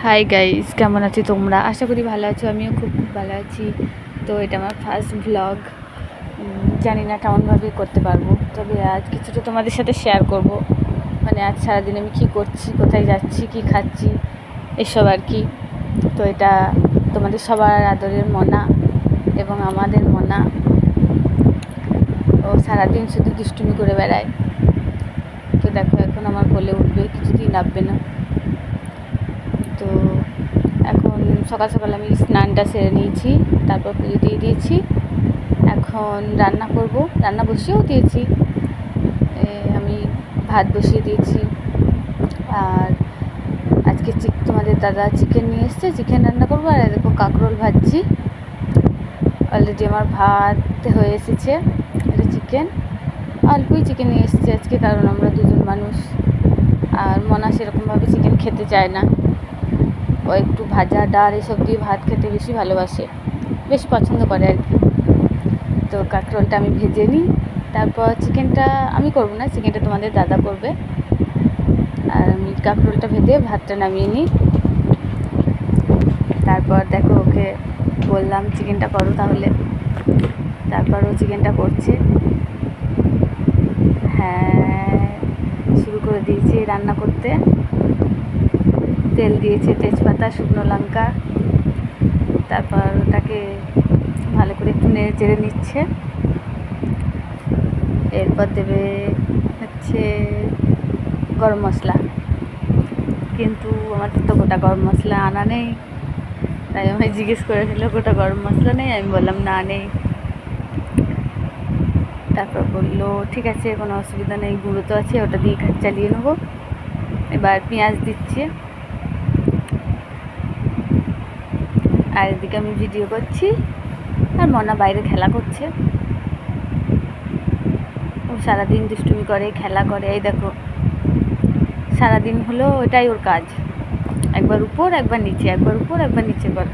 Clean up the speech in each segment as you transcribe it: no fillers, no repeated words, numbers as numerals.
Hi guys, কেমন আছো তোমরা? আশা করি ভালো আছো। আমিও খুব ভালো আছি। তো এটা আমার ফার্স্ট ভ্লগ। জানি না কেমনভাবে করতে পারবো, তবে আজ কিছুটা তোমাদের সাথে শেয়ার করব। মানে আজ সারাদিন আমি কী করছি, কোথায় যাচ্ছি, কী খাচ্ছি, এসব আর কি। তো এটা তোমাদের সবার আদরের মনা এবং আমাদের মনা। ও সারাদিন শুধু দুষ্টুমি করে বেড়ায়। তো দেখো এখন আমার কোলে উঠবে, কিছুতেই নামবে না। তো এখন সকাল সকাল আমি স্নানটা সেরে নিয়েছি, তারপর পুজো দিয়ে দিয়েছি। এখন রান্না করব, রান্না বসিয়েও দিয়েছি। আমি ভাত বসিয়ে দিয়েছি। আর আজকে তোমাদের দাদা চিকেন নিয়ে এসছে, চিকেন রান্না করবো। আর দেখো কাঁকরোল ভাজছি। অলরেডি আমার ভাত হয়ে এসেছে। এটা চিকেন, অল্পই চিকেন নিয়ে এসেছে আজকে, কারণ আমরা দুজন মানুষ। আর মনা সেরকমভাবে চিকেন খেতে চায় না। ও একটু ভাজা ডাল এসব দিয়ে ভাত খেতে বেশি ভালোবাসে, বেশ পছন্দ করে আর কি। তো কাঁকরোলটা আমি ভেজে নিই, তারপর চিকেনটা আমি করবো না, চিকেনটা তোমাদের দাদা করবে। আর আমি কাঁকরোলটা ভেজে ভাতটা নামিয়ে নিই। তারপর দেখো ওকে বললাম চিকেনটা করো তাহলে, তারপর ও চিকেনটা করছে। হ্যাঁ, শুরু করে দিয়েছি রান্না করতে। তেল দিয়েছে, তেজপাতা, শুকনো লঙ্কা। তারপর ওটাকে ভালো করে একটু নেড়ে চেড়ে নিচ্ছে। এরপর দেবে হচ্ছে গরম মশলা, কিন্তু আমাদের তো গোটা গরম মশলা আনা নেই। তাই আমায় জিজ্ঞেস করেছিল গোটা গরম মশলা নেই, আমি বললাম না নেই। তারপর বললো ঠিক আছে, কোনো অসুবিধা নেই, গুঁড়ো তো আছে, ওটা দিয়ে কাজ চালিয়ে নেবো। এবার পেঁয়াজ দিচ্ছি। আর এদিকে আমি ভিডিও করছি, আর মনা বাইরে খেলা করছে। ও সারাদিন দুষ্টুমি করে, খেলা করে। এই দেখো সারাদিন হলো ওটাই ওর কাজ, একবার উপর একবার নিচে, একবার উপর একবার নিচে করে।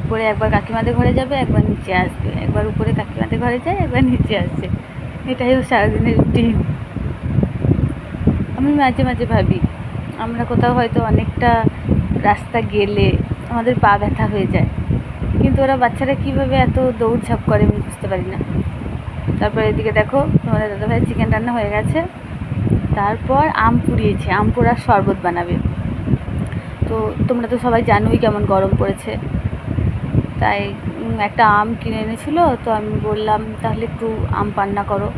উপরে একবার কাকিমাদের ঘরে যাবে, একবার নিচে আসবে, একবার উপরে কাকিমাদের ঘরে যায়, একবার নিচে আসবে। এটাই ওর সারাদিনের রুটিন। আমি মাঝে মাঝে ভাবি, আমরা কোথাও হয়তো অনেকটা রাস্তা গেলে আমাদের পা ব্যথা হয়ে যায়, কিন্তু ওরা বাচ্চারা কীভাবে এত দৌড়ঝাঁপ করে আমি বুঝতে পারি না। তারপর এদিকে দেখো তোমাদের দাদাভাই চিকেন রান্না হয়ে গেছে। তারপর আম পুড়িয়েছে, আম পোড়ার শরবত বানাবে। তো তোমরা তো সবাই জানোই কেমন গরম পড়েছে, তাই একটা আম কিনে এনেছিল। তো আমি বললাম তাহলে একটু আম পান্না করো,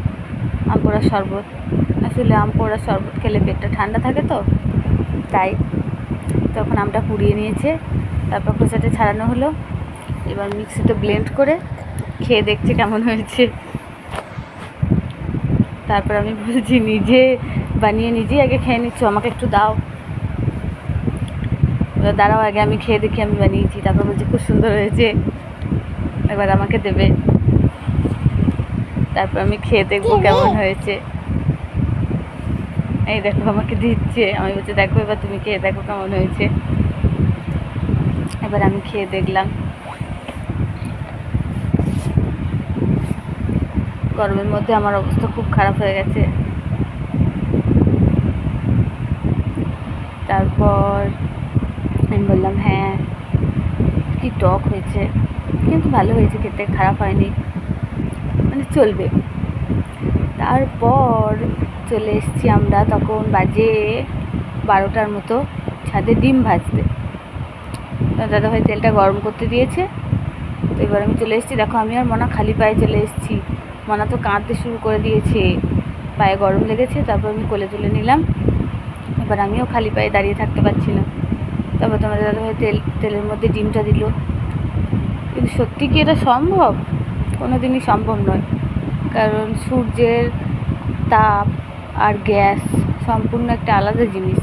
আম পোড়ার শরবত। আসলে আম পোড়ার শরবত খেলে পেটটা ঠান্ডা থাকে, তো তাই তখন আমটা পুড়িয়ে নিয়েছে। তারপর খোসাটা ছাড়ানো হলো। এবার মিক্সিতে ব্লেন্ড করে খেয়ে দেখছে কেমন হয়েছে। তারপর আমি বলছি নিজে বানিয়ে নিজেই আগে খেয়ে নিচ্ছ, আমাকে একটু দাও। এবার দাঁড়াও আগে আমি খেয়ে দেখি আমি বানিয়েছি। তারপর বলছি খুব সুন্দর হয়েছে, এবার আমাকে দেবে। তারপর আমি খেয়ে দেখবো কেমন হয়েছে। এই দেখো আমাকে দিচ্ছে, আমি বলছি দেখো এবার তুমি খেয়ে দেখো কেমন হয়েছে। এবার আমি খেয়ে দেখলাম। গরমের মধ্যে আমার অবস্থা খুব খারাপ হয়ে গেছে। তারপর আমি বললাম হ্যাঁ কি টক হয়েছে, কিন্তু ভালো হয়েছে খেতে, খারাপ হয়নি, মানে চলবে। তারপর চলে এসেছি আমরা, তখন বাজে 12টার মতো, ছাদে ডিম ভাজতে। দাদাভাই তেলটা গরম করতে দিয়েছে। তো এবার আমি চলে এসেছি। দেখো আমি আর মনা খালি পায়ে চলে এসেছি। মনা তো কাঁদতে শুরু করে দিয়েছে, পায়ে গরম লেগেছে। তারপর আমি কোলে তুলে নিলাম। এবার আমিও খালি পায়ে দাঁড়িয়ে থাকতে পারছি না। তারপর তোমাদের দাদাভাই তেলের মধ্যে ডিমটা দিল। কিন্তু সত্যি কি এটা সম্ভব? কোনো দিনই সম্ভব নয়, কারণ সূর্যের তাপ আর গ্যাস সম্পূর্ণ একটা আলাদা জিনিস।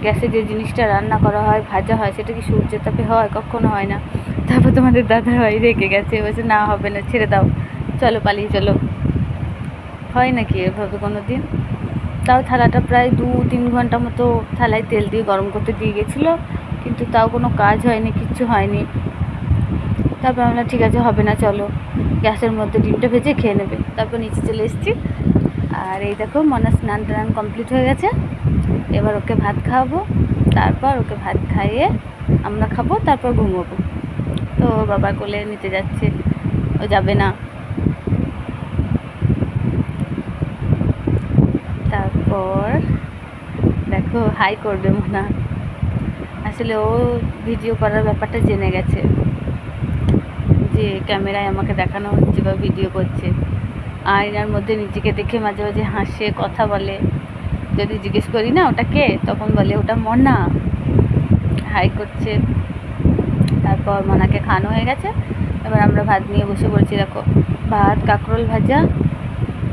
গ্যাসে যে জিনিসটা রান্না করা হয়, ভাজা হয়, সেটা কি সূর্যের তাপে হয়? কখনো হয় না। তারপর তোমাদের দাদাভাই রেগে গেছে, বলছে না হবে না, ছেড়ে দাও, চলো পালিয়ে চলো। হয় নাকি এভাবে কোনো দিন? তাও থালাটা প্রায় 2-3 ঘন্টা মতো থালায় তেল দিয়ে গরম করতে দিয়ে গেছিলো, কিন্তু তাও কোনো কাজ হয়নি, কিচ্ছু হয়নি। তারপর আমরা ঠিক আছে হবে না, চলো গ্যাসের মধ্যে ডিমটা ভেজে খেয়ে নেবে। তারপর নিচে চলে এসেছি। আর এই দেখো মনা স্নান টান কমপ্লিট হয়ে গেছে। এবার ওকে ভাত খাওয়াবো, তারপর ওকে ভাত খাইয়ে আমরা খাবো, তারপর ঘুমোবো। তো বাবার কোলে নিতে যাচ্ছে, ও যাবে না। তারপর দেখো হাই করবে মোনা। আসলে ও ভিডিও করার ব্যাপারটা জেনে গেছে, যে ক্যামেরায় আমাকে দেখানো হচ্ছে বা ভিডিও করছে। আয়নার মধ্যে নিজেকে দেখে মাঝে মাঝে হাসে, কথা বলে। যদি জিজ্ঞেস করি না ওটা কে, তখন বলে ওটা মোনা। হাই করছে। তারপর মোনাকে খাওয়ানো হয়ে গেছে, এবার আমরা ভাত নিয়ে বসে পড়েছি। দেখো ভাত, কাঁকরোল ভাজা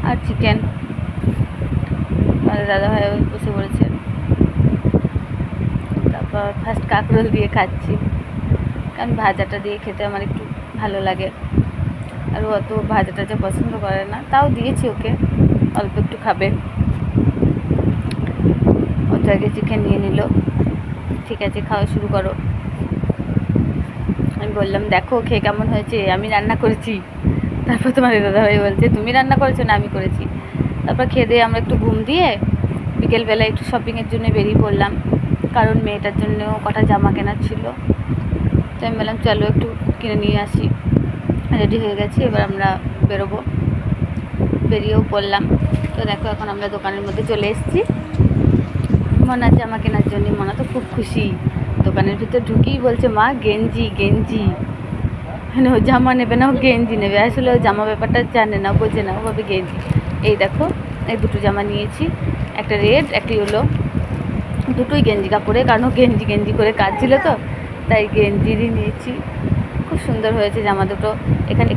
আর চিকেন। আমাদের দাদাভাই বসে পড়েছে। তারপর ফার্স্ট কাঁকরোল দিয়ে খাচ্ছি, কারণ ভাজাটা দিয়ে খেতে আমার একটু ভালো লাগে। আর ও অত ভাজা টাজা পছন্দ করে না, তাও দিয়েছি ওকে, অল্প একটু খাবে। ও তো আগে চিকেন নিয়ে নিল। ঠিক আছে, খাওয়া শুরু করো। আমি বললাম দেখো খেয়ে কেমন হয়েছে, আমি রান্না করেছি। তারপর তোমার দাদাভাই বলছে তুমি রান্না করেছো না আমি করেছি। তারপর খেয়ে দিয়ে আমরা একটু ঘুম দিয়ে বিকেলবেলা একটু শপিংয়ের জন্য বেরিয়ে পড়লাম, কারণ মেয়েটার জন্যও কটা জামা কেনার ছিল। তো আমি বললাম চলো একটু কিনে নিয়ে আসি। রেডি হয়ে গেছি, এবার আমরা বেরোবো। বেরিয়েও পড়লাম। তো দেখো এখন আমরা দোকানের মধ্যে চলে এসেছি মোনার জামা কেনার জন্য। মোনা তো খুব খুশি, দোকানের ভিতর ঢুকেই বলছে মা গেঞ্জি গেঞ্জি। মানে ও জামা নেবে না, ও গেঞ্জি নেবে। আসলে ও জামা ব্যাপারটা জানে না, বোঝে না, ও ভাবে গেঞ্জি। এই দেখো এই দুটো জামা নিয়েছি, একটা রেড একটা ইয়েলো। দুটোই গেঞ্জি কাপড়ে, কারণ ও গেঞ্জি গেঞ্জি করে কাজ ছিল তো, তাই গেঞ্জিরই নিয়েছি। খুব সুন্দর হয়েছে জামা দুটো। এখানে